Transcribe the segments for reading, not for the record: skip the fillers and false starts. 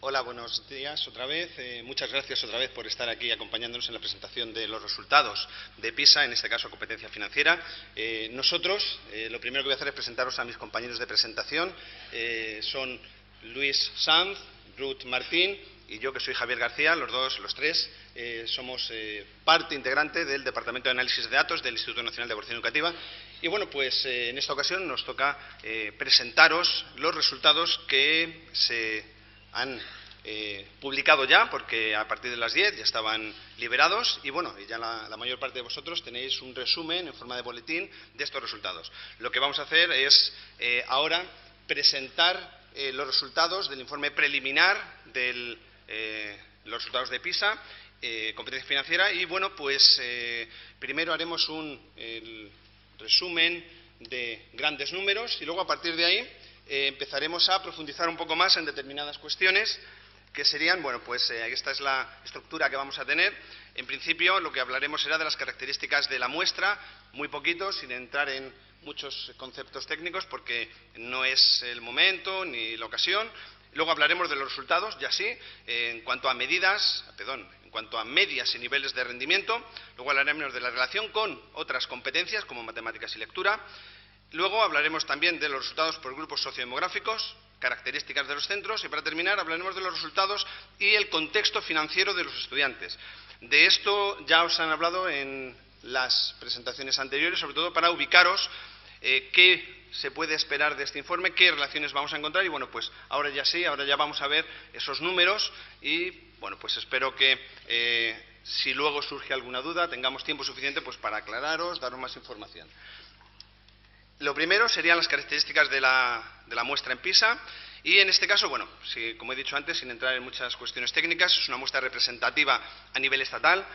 Hola, buenos días otra vez. Muchas gracias otra vez por estar aquí acompañándonos en la presentación de los resultados de PISA, en este caso competencia financiera. Nosotros, lo primero que voy a hacer es presentaros a mis compañeros de presentación. Son Luis Sanz, Ruth Martín y yo, que soy Javier García. Los tres, somos parte integrante del Departamento de Análisis de Datos del Instituto Nacional de Evaluación Educativa. Y bueno, pues en esta ocasión nos toca presentaros los resultados que se han publicado ya, porque a partir de las 10 ya estaban liberados y bueno, ya la mayor parte de vosotros tenéis un resumen en forma de boletín de estos resultados. Lo que vamos a hacer es ahora presentar los resultados del informe preliminar de los resultados de PISA, competencia financiera, y bueno, pues primero haremos el resumen de grandes números y luego a partir de ahí empezaremos a profundizar un poco más en determinadas cuestiones que serían, bueno, pues esta es la estructura que vamos a tener. En principio, lo que hablaremos será de las características de la muestra, muy poquito, sin entrar en muchos conceptos técnicos, porque no es el momento ni la ocasión. Luego hablaremos de los resultados, ya sí, en cuanto a medidas, en cuanto a medias y niveles de rendimiento. Luego hablaremos de la relación con otras competencias, como matemáticas y lectura. Luego hablaremos también de los resultados por grupos sociodemográficos, características de los centros y, para terminar, hablaremos de los resultados y el contexto financiero de los estudiantes. De esto ya os han hablado en las presentaciones anteriores, sobre todo para ubicaros qué se puede esperar de este informe, qué relaciones vamos a encontrar y, bueno, pues ahora ya sí, ahora ya vamos a ver esos números y, bueno, pues espero que si luego surge alguna duda tengamos tiempo suficiente pues para aclararos, daros más información. Lo primero serían las características de la muestra en PISA y en este caso, bueno, como he dicho antes, sin entrar en muchas cuestiones técnicas, es una muestra representativa a nivel estatal.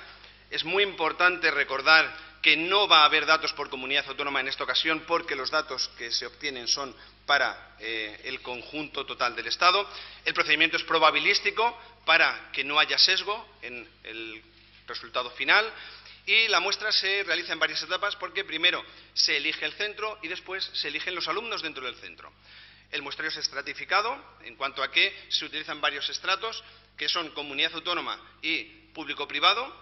Es muy importante recordar que no va a haber datos por comunidad autónoma en esta ocasión, porque los datos que se obtienen son para el conjunto total del Estado. El procedimiento es probabilístico para que no haya sesgo en el resultado final. Y la muestra se realiza en varias etapas porque primero se elige el centro y después se eligen los alumnos dentro del centro. El muestreo es estratificado, en cuanto a que se utilizan varios estratos, que son comunidad autónoma y público-privado,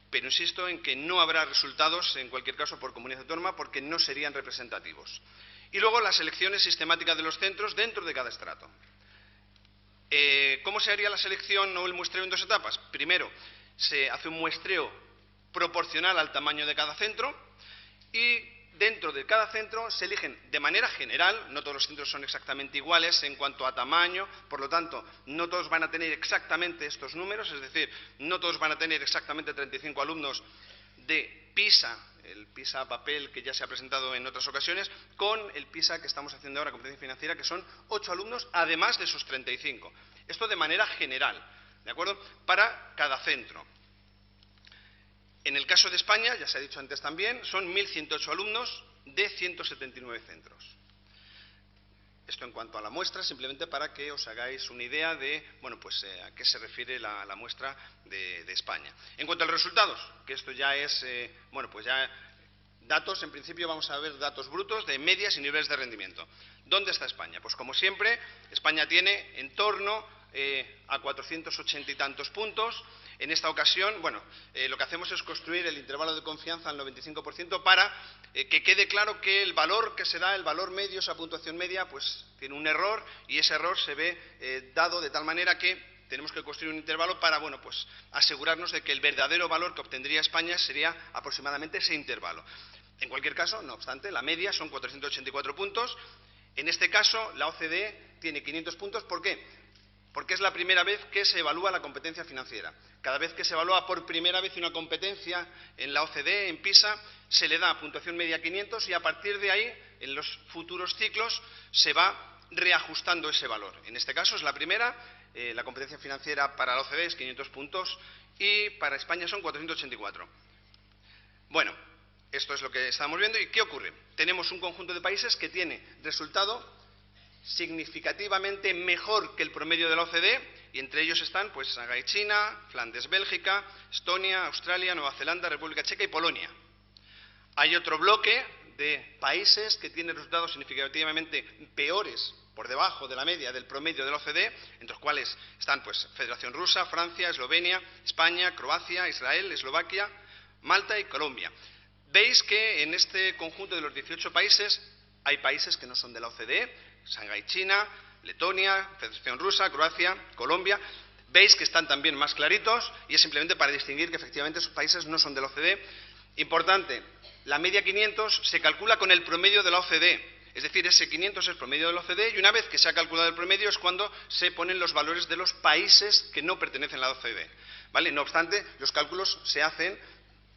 pero insisto en que no habrá resultados, en cualquier caso, por comunidad autónoma, porque no serían representativos. Y luego la selección es sistemática de los centros dentro de cada estrato. ¿Cómo se haría la selección o el muestreo en dos etapas? Primero, se hace un muestreo proporcional al tamaño de cada centro y dentro de cada centro se eligen de manera general, no todos los centros son exactamente iguales en cuanto a tamaño, por lo tanto no todos van a tener exactamente estos números, es decir, no todos van a tener exactamente 35 alumnos de PISA, el PISA a papel que ya se ha presentado en otras ocasiones, con el PISA que estamos haciendo ahora, competencia financiera, que son 8 alumnos además de esos 35. Esto de manera general, ¿de acuerdo? Para cada centro. En el caso de España, ya se ha dicho antes también, son 1.108 alumnos de 179 centros. Esto en cuanto a la muestra, simplemente para que os hagáis una idea de, bueno, pues a qué se refiere la muestra de España. En cuanto a los resultados, que esto ya es, bueno, pues ya datos, en principio vamos a ver datos brutos de medias y niveles de rendimiento. ¿Dónde está España? Pues como siempre, España tiene en torno a 480 y tantos puntos. En esta ocasión, bueno, lo que hacemos es construir el intervalo de confianza al 95% para que quede claro que el valor que se da, el valor medio, esa puntuación media, pues tiene un error y ese error se ve dado de tal manera que tenemos que construir un intervalo para, bueno, pues asegurarnos de que el verdadero valor que obtendría España sería aproximadamente ese intervalo. En cualquier caso, no obstante, la media son 484 puntos. En este caso, la OCDE tiene 500 puntos. ¿Por qué? Porque es la primera vez que se evalúa la competencia financiera. Cada vez que se evalúa por primera vez una competencia en la OCDE, en PISA, se le da puntuación media 500 y a partir de ahí, en los futuros ciclos, se va reajustando ese valor. En este caso es la primera, la competencia financiera para la OCDE es 500 puntos y para España son 484. Bueno, esto es lo que estamos viendo. ¿Y qué ocurre? Tenemos un conjunto de países que tiene resultado significativamente mejor que el promedio de la OCDE, y entre ellos están pues Shanghái, China, Flandes, Bélgica, Estonia, Australia, Nueva Zelanda, República Checa y Polonia. Hay otro bloque de países que tienen resultados significativamente peores, por debajo de la media del promedio de la OCDE, entre los cuales están pues, Federación Rusa, Francia, Eslovenia, España, Croacia, Israel, Eslovaquia, Malta y Colombia. Veis que en este conjunto de los 18 países hay países que no son de la OCDE, Shanghái, China, Letonia, Federación Rusa, Croacia, Colombia. Veis que están también más claritos y es simplemente para distinguir que efectivamente esos países no son de la OCDE. Importante, la media 500 se calcula con el promedio de la OCDE. Es decir, ese 500 es el promedio de la OCDE y una vez que se ha calculado el promedio es cuando se ponen los valores de los países que no pertenecen a la OCDE. ¿Vale? No obstante, los cálculos se hacen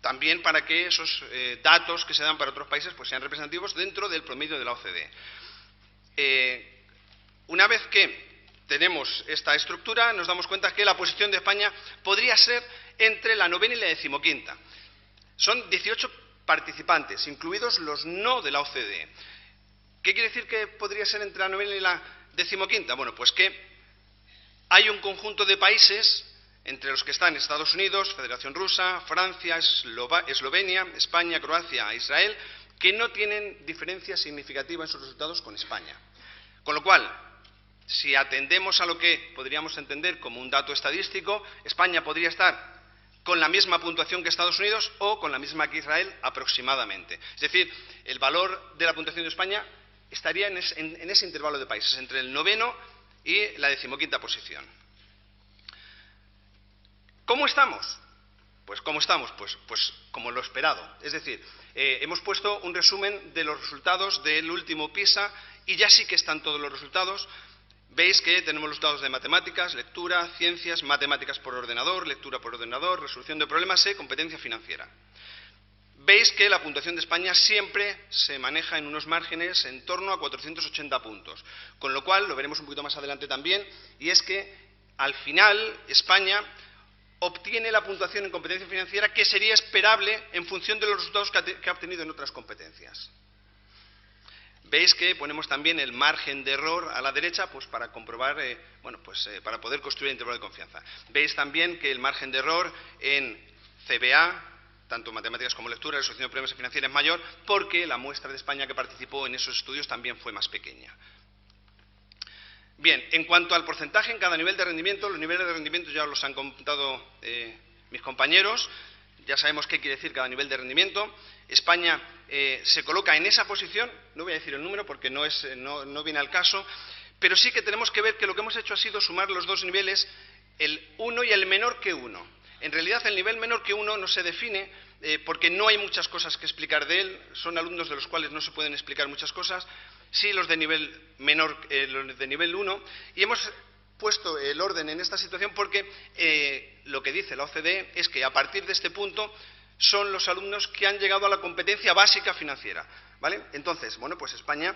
también para que esos datos que se dan para otros países pues, sean representativos dentro del promedio de la OCDE. Una vez que tenemos esta estructura, nos damos cuenta que la posición de España podría ser entre la 9ª y la 15ª. Son 18 participantes, incluidos los no de la OCDE. ¿Qué quiere decir que podría ser entre la 9ª y la 15ª? Bueno, pues que hay un conjunto de países, entre los que están Estados Unidos, Federación Rusa, Francia, Eslovenia, España, Croacia, Israel, que no tienen diferencia significativa en sus resultados con España. Con lo cual, si atendemos a lo que podríamos entender como un dato estadístico, España podría estar con la misma puntuación que Estados Unidos o con la misma que Israel aproximadamente. Es decir, el valor de la puntuación de España estaría en ese intervalo de países, entre el 9º y la 15ª posición. ¿Cómo estamos? Pues ¿cómo estamos? Pues como lo esperado. Es decir, hemos puesto un resumen de los resultados del último PISA y ya sí que están todos los resultados. Veis que tenemos los resultados de matemáticas, lectura, ciencias, matemáticas por ordenador, lectura por ordenador, resolución de problemas y competencia financiera. Veis que la puntuación de España siempre se maneja en unos márgenes en torno a 480 puntos, con lo cual, lo veremos un poquito más adelante también, y es que al final España obtiene la puntuación en competencia financiera que sería esperable en función de los resultados que ha obtenido en otras competencias. Veis que ponemos también el margen de error a la derecha pues para comprobar, para poder construir el intervalo de confianza. Veis también que el margen de error en CBA, tanto matemáticas como lectura, resolución de problemas financieros es mayor, porque la muestra de España que participó en esos estudios también fue más pequeña. Bien, en cuanto al porcentaje en cada nivel de rendimiento, los niveles de rendimiento ya los han contado mis compañeros, ya sabemos qué quiere decir cada nivel de rendimiento. España se coloca en esa posición, no voy a decir el número porque no viene al caso, pero sí que tenemos que ver que lo que hemos hecho ha sido sumar los dos niveles, el 1 y el menor que 1. En realidad el nivel menor que 1 no se define porque no hay muchas cosas que explicar de él, son alumnos de los cuales no se pueden explicar muchas cosas, sí los de nivel menor, los de nivel 1, y hemos puesto el orden en esta situación porque lo que dice la OCDE es que a partir de este punto son los alumnos que han llegado a la competencia básica financiera, ¿vale? Entonces, bueno, pues España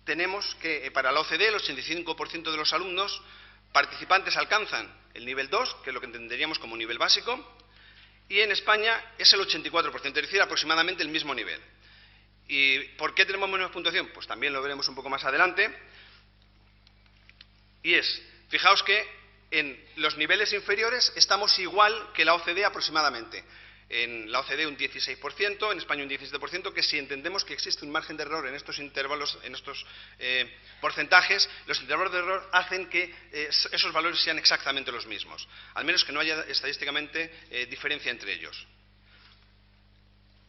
tenemos que para la OCDE el 85% de los alumnos participantes alcanzan el nivel 2, que es lo que entenderíamos como nivel básico, y en España es el 84%, es decir, aproximadamente el mismo nivel. ¿Y por qué tenemos menos puntuación? Pues también lo veremos un poco más adelante. Y fijaos que en los niveles inferiores estamos igual que la OCDE aproximadamente. En la OCDE un 16%, en España un 17%, que si entendemos que existe un margen de error en estos intervalos, en estos porcentajes, los intervalos de error hacen que esos valores sean exactamente los mismos, al menos que no haya estadísticamente diferencia entre ellos.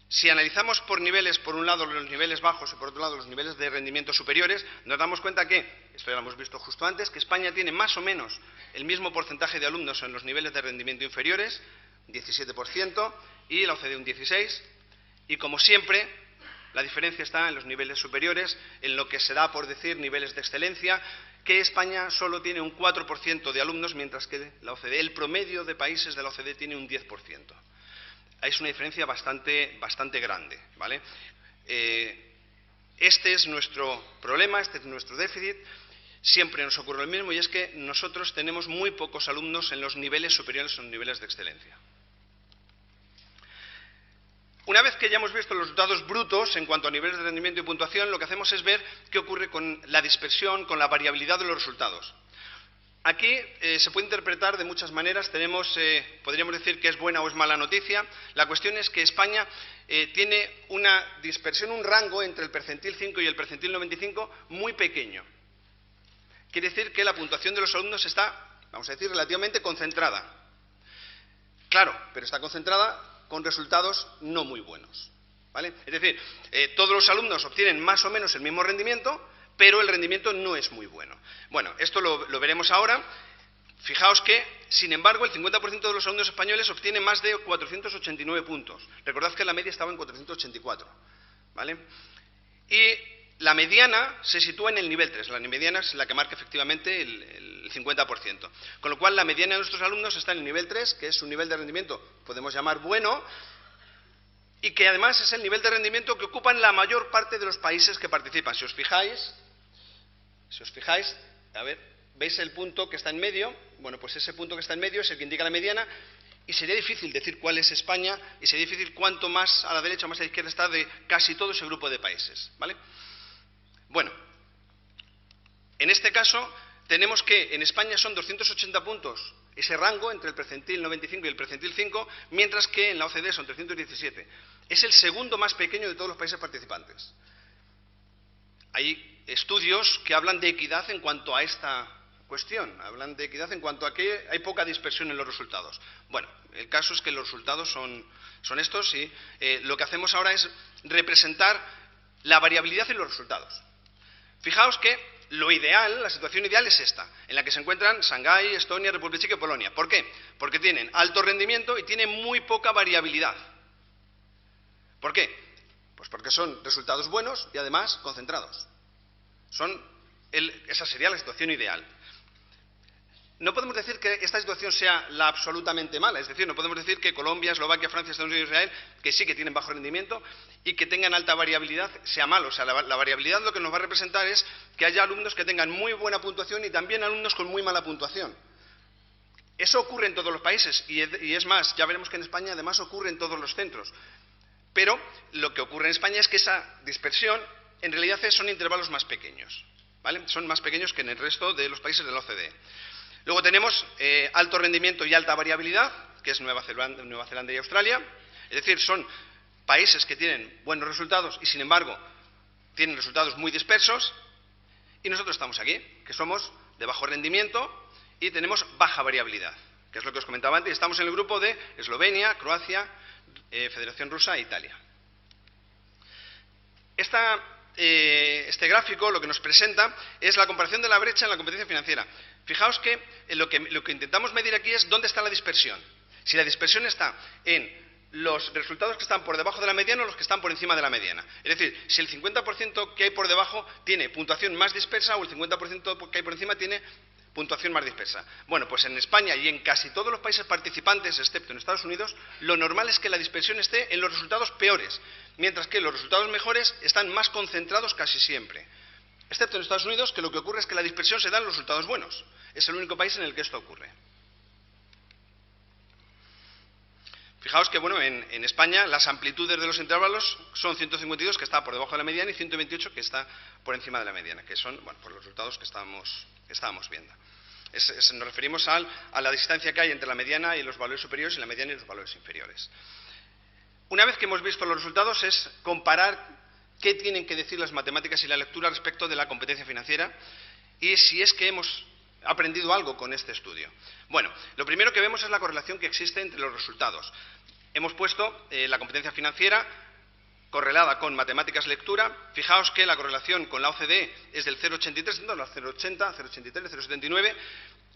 Si analizamos por niveles, por un lado los niveles bajos y por otro lado los niveles de rendimiento superiores, nos damos cuenta que, esto ya lo hemos visto justo antes, que España tiene más o menos el mismo porcentaje de alumnos en los niveles de rendimiento inferiores, 17%, y la OCDE un 16%, y como siempre, la diferencia está en los niveles superiores, en lo que se da por decir niveles de excelencia, que España solo tiene un 4% de alumnos, mientras que la OCDE, el promedio de países de la OCDE tiene un 10%. Es una diferencia bastante grande, ¿vale? Este es nuestro problema, este es nuestro déficit. Siempre nos ocurre lo mismo y es que nosotros tenemos muy pocos alumnos en los niveles superiores, en los niveles de excelencia. Una vez que ya hemos visto los resultados brutos en cuanto a niveles de rendimiento y puntuación, lo que hacemos es ver qué ocurre con la dispersión, con la variabilidad de los resultados. Aquí se puede interpretar de muchas maneras, podríamos decir que es buena o es mala noticia. La cuestión es que España tiene una dispersión, un rango entre el percentil 5 y el percentil 95 muy pequeño. Quiere decir que la puntuación de los alumnos está, vamos a decir, relativamente concentrada. Claro, pero está concentrada con resultados no muy buenos, ¿vale? Es decir, todos los alumnos obtienen más o menos el mismo rendimiento, pero el rendimiento no es muy bueno. Bueno, esto lo veremos ahora. Fijaos que, sin embargo, el 50% de los alumnos españoles obtiene más de 489 puntos. Recordad que la media estaba en 484, ¿vale? Y la mediana se sitúa en el nivel 3. La mediana es la que marca efectivamente el 50%. Con lo cual, la mediana de nuestros alumnos está en el nivel 3, que es un nivel de rendimiento, podemos llamar bueno, y que además es el nivel de rendimiento que ocupan la mayor parte de los países que participan. Si os fijáis, a ver, ¿veis el punto que está en medio? Bueno, pues ese punto que está en medio es el que indica la mediana, y sería difícil decir cuál es España, y sería difícil cuánto más a la derecha o más a la izquierda está de casi todo ese grupo de países, ¿vale? Bueno, en este caso tenemos que en España son 280 puntos, ese rango entre el percentil 95 y el percentil 5, mientras que en la OCDE son 317. Es el segundo más pequeño de todos los países participantes. Hay estudios que hablan de equidad en cuanto a esta cuestión, hablan de equidad en cuanto a que hay poca dispersión en los resultados. Bueno, el caso es que los resultados son estos y lo que hacemos ahora es representar la variabilidad en los resultados. Fijaos que lo ideal, la situación ideal es esta, en la que se encuentran Shanghái, Estonia, República Checa y Polonia. ¿Por qué? Porque tienen alto rendimiento y tienen muy poca variabilidad. ¿Por qué? Pues porque son resultados buenos y además concentrados. Esa sería la situación ideal. No podemos decir que esta situación sea la absolutamente mala, es decir, no podemos decir que Colombia, Eslovaquia, Francia, Estados Unidos e Israel, que sí que tienen bajo rendimiento y que tengan alta variabilidad, sea malo. O sea, la variabilidad lo que nos va a representar es que haya alumnos que tengan muy buena puntuación y también alumnos con muy mala puntuación. Eso ocurre en todos los países y es más, ya veremos que en España además ocurre en todos los centros. Pero lo que ocurre en España es que esa dispersión en realidad son intervalos más pequeños, ¿vale? Son más pequeños que en el resto de los países de la OCDE. Luego tenemos alto rendimiento y alta variabilidad, que es Nueva Zelanda y Australia. Es decir, son países que tienen buenos resultados y, sin embargo, tienen resultados muy dispersos. Y nosotros estamos aquí, que somos de bajo rendimiento y tenemos baja variabilidad, que es lo que os comentaba antes. Estamos en el grupo de Eslovenia, Croacia, Federación Rusa e Italia. Este gráfico lo que nos presenta es la comparación de la brecha en la competencia financiera. Fijaos que lo que intentamos medir aquí es dónde está la dispersión. Si la dispersión está en los resultados que están por debajo de la mediana o los que están por encima de la mediana. Es decir, si el 50% que hay por debajo tiene puntuación más dispersa o el 50% que hay por encima tiene puntuación más dispersa. Bueno, pues en España y en casi todos los países participantes, excepto en Estados Unidos, lo normal es que la dispersión esté en los resultados peores, mientras que los resultados mejores están más concentrados casi siempre. Excepto en Estados Unidos, que lo que ocurre es que la dispersión se da en los resultados buenos. Es el único país en el que esto ocurre. Fijaos que, bueno, en España las amplitudes de los intervalos son 152, que está por debajo de la mediana, y 128, que está por encima de la mediana, que son, bueno, pues los resultados que estábamos viendo. Nos referimos a la distancia que hay entre la mediana y los valores superiores y la mediana y los valores inferiores. Una vez que hemos visto los resultados es comparar qué tienen que decir las matemáticas y la lectura respecto de la competencia financiera y si es que hemos aprendido algo con este estudio. Bueno, lo primero que vemos es la correlación que existe entre los resultados. Hemos puesto la competencia financiera correlada con matemáticas lectura. Fijaos que la correlación con la OCDE es del 0,83, no, la 0,80, 0,83, 0,79,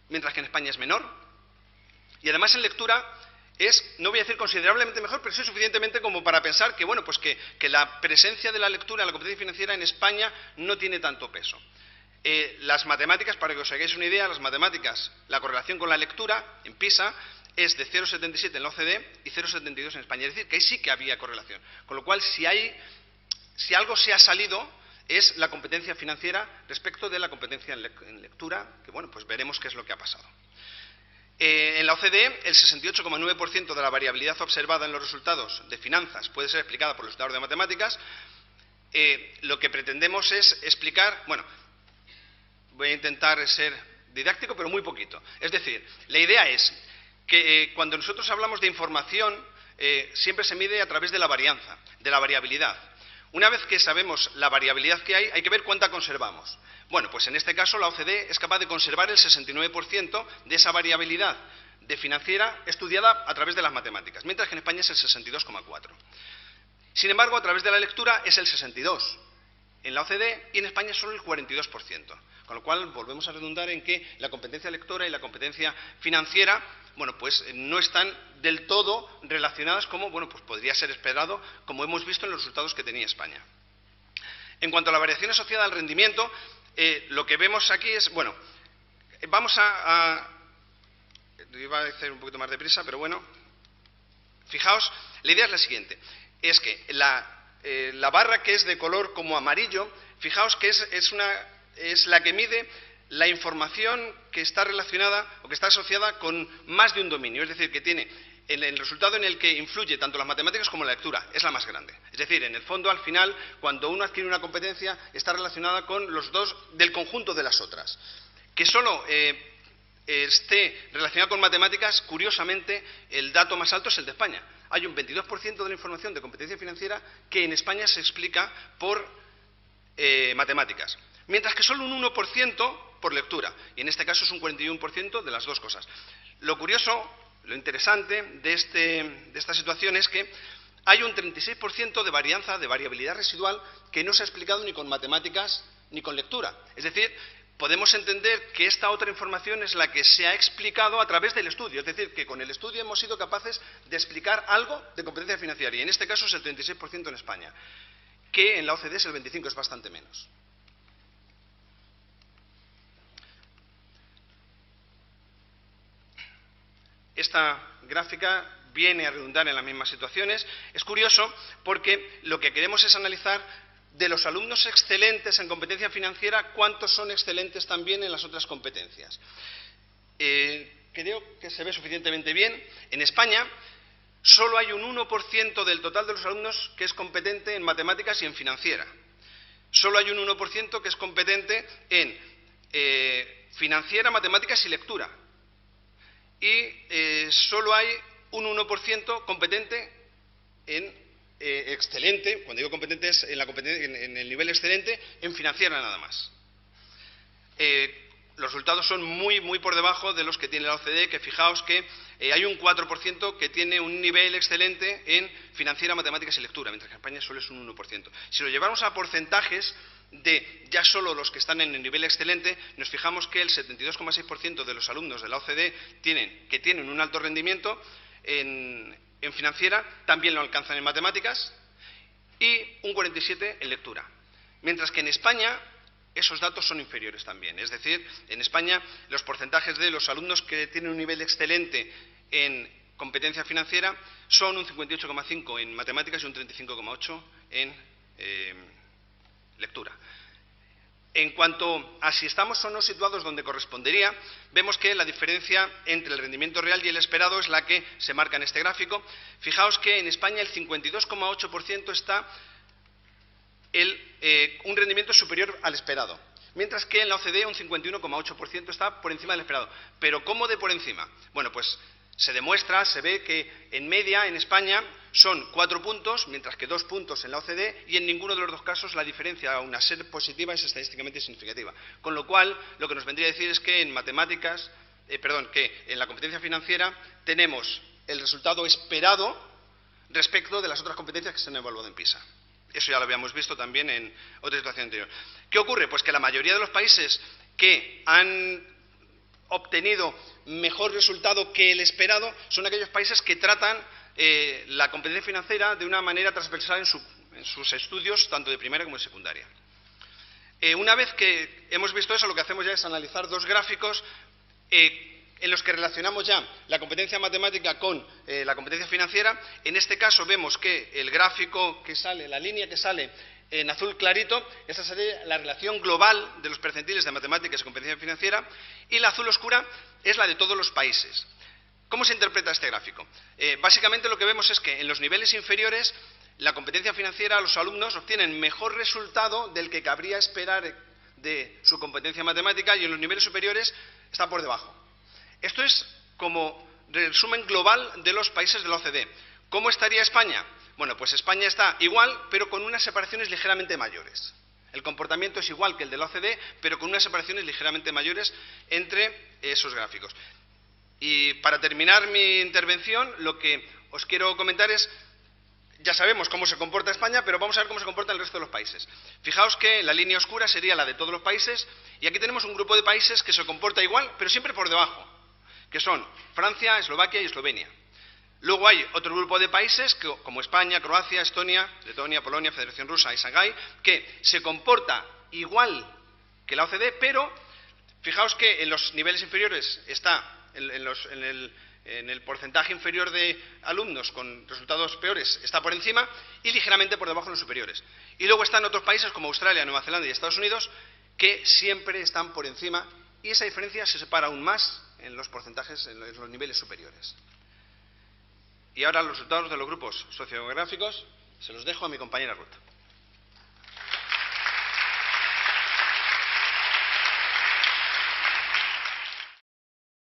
mientras que en España es menor. Y además en lectura es, no voy a decir considerablemente mejor, pero sí suficientemente como para pensar que, bueno, pues que la presencia de la lectura en la competencia financiera en España no tiene tanto peso. Las matemáticas, para que os hagáis una idea, las matemáticas, la correlación con la lectura en PISA es de 0,77 en la OCDE y 0,72 en España. Es decir, que ahí sí que había correlación. Con lo cual, si algo se ha salido, es la competencia financiera respecto de la competencia en lectura, que, bueno, pues veremos qué es lo que ha pasado. En la OCDE, el 68,9% de la variabilidad observada en los resultados de finanzas puede ser explicada por los resultados de matemáticas. Lo que pretendemos es explicar, bueno, voy a intentar ser didáctico, pero muy poquito. Es decir, la idea es que cuando nosotros hablamos de información, siempre se mide a través de la varianza, de la variabilidad. Una vez que sabemos la variabilidad que hay que ver cuánta conservamos. Bueno, pues en este caso la OCDE es capaz de conservar el 69% de esa variabilidad de financiera estudiada a través de las matemáticas, mientras que en España es el 62,4%. Sin embargo, a través de la lectura es el 62% en la OCDE y en España solo el 42%. Con lo cual, volvemos a redundar en que la competencia lectora y la competencia financiera, bueno, pues no están del todo relacionadas como, bueno, pues podría ser esperado, como hemos visto en los resultados que tenía España. En cuanto a la variación asociada al rendimiento, lo que vemos aquí es, bueno, vamos iba a hacer un poquito más deprisa, pero bueno, fijaos, la idea es la siguiente, es que la barra que es de color como amarillo, fijaos que es la que mide la información que está relacionada o que está asociada con más de un dominio, es decir, que tiene el resultado en el que influye tanto las matemáticas como la lectura, es la más grande. Es decir, en el fondo, al final, cuando uno adquiere una competencia, está relacionada con los dos del conjunto de las otras. Que solo esté relacionada con matemáticas, curiosamente, el dato más alto es el de España. Hay un 22% de la información de competencia financiera que en España se explica por matemáticas, mientras que solo un 1% por lectura, y en este caso es un 41% de las dos cosas. Lo curioso, lo interesante de esta situación es que hay un 36% de varianza, de variabilidad residual, que no se ha explicado ni con matemáticas ni con lectura. Es decir, podemos entender que esta otra información es la que se ha explicado a través del estudio, es decir, que con el estudio hemos sido capaces de explicar algo de competencia financiera, y en este caso es el 36% en España, que en la OCDE es el 25%, es bastante menos. Esta gráfica viene a redundar en las mismas situaciones. Es curioso porque lo que queremos es analizar de los alumnos excelentes en competencia financiera, cuántos son excelentes también en las otras competencias. Creo que se ve suficientemente bien. En España solo hay un 1% del total de los alumnos que es competente en matemáticas y en financiera. Solo hay un 1% que es competente en financiera, matemáticas y lectura. Y solo hay un 1% competente en excelente, cuando digo competente es en el nivel excelente, en financiera nada más. Los resultados son muy por debajo de los que tiene la OCDE, que fijaos que hay un 4% que tiene un nivel excelente en financiera, matemáticas y lectura, mientras que en España solo es un 1%. Si lo llevamos a porcentajes de ya solo los que están en el nivel excelente, nos fijamos que el 72,6% de los alumnos de la OCDE que tienen un alto rendimiento en financiera también lo alcanzan en matemáticas y un 47% en lectura. Mientras que en España esos datos son inferiores también. Es decir, en España los porcentajes de los alumnos que tienen un nivel excelente en competencia financiera son un 58,5% en matemáticas y un 35,8% en lectura. En cuanto a si estamos o no situados donde correspondería, vemos que la diferencia entre el rendimiento real y el esperado es la que se marca en este gráfico. Fijaos que en España el 52,8% está un rendimiento superior al esperado, mientras que en la OCDE un 51,8% está por encima del esperado. ¿Pero cómo de por encima? Bueno, pues se demuestra, se ve que en media en España son 4 puntos, mientras que 2 puntos en la OCDE, y en ninguno de los dos casos la diferencia, aun a ser positiva, es estadísticamente significativa. Con lo cual, lo que nos vendría a decir es que en matemáticas, que en la competencia financiera tenemos el resultado esperado respecto de las otras competencias que se han evaluado en PISA. Eso ya lo habíamos visto también en otra situación anterior. ¿Qué ocurre? Pues que la mayoría de los países que han obtenido mejor resultado que el esperado son aquellos países que tratan la competencia financiera de una manera transversal en sus estudios, tanto de primaria como de secundaria. Una vez que hemos visto eso, lo que hacemos ya es analizar dos gráficos en los que relacionamos ya la competencia matemática con la competencia financiera. En este caso vemos que el gráfico que sale, la línea que sale en azul clarito, esa sería la relación global de los percentiles de matemáticas y competencia financiera, y la azul oscura es la de todos los países. ¿Cómo se interpreta este gráfico? Básicamente lo que vemos es que en los niveles inferiores la competencia financiera, los alumnos obtienen mejor resultado del que cabría esperar de su competencia matemática y en los niveles superiores está por debajo. Esto es como resumen global de los países de la OCDE. ¿Cómo estaría España? Bueno, pues España está igual, pero con unas separaciones ligeramente mayores. El comportamiento es igual que el de la OCDE, pero con unas separaciones ligeramente mayores entre esos gráficos. Y para terminar mi intervención, lo que os quiero comentar es, ya sabemos cómo se comporta España, pero vamos a ver cómo se comporta el resto de los países. Fijaos que la línea oscura sería la de todos los países, y aquí tenemos un grupo de países que se comporta igual, pero siempre por debajo, que son Francia, Eslovaquia y Eslovenia. Luego hay otro grupo de países, como España, Croacia, Estonia, Letonia, Polonia, Federación Rusa y Shanghái, que se comporta igual que la OCDE, pero fijaos que en los niveles inferiores está, en el porcentaje inferior de alumnos con resultados peores está por encima y ligeramente por debajo en los superiores. Y luego están otros países como Australia, Nueva Zelanda y Estados Unidos que siempre están por encima y esa diferencia se separa aún más en los porcentajes, en los niveles superiores. Y ahora los resultados de los grupos sociográficos se los dejo a mi compañera Ruth.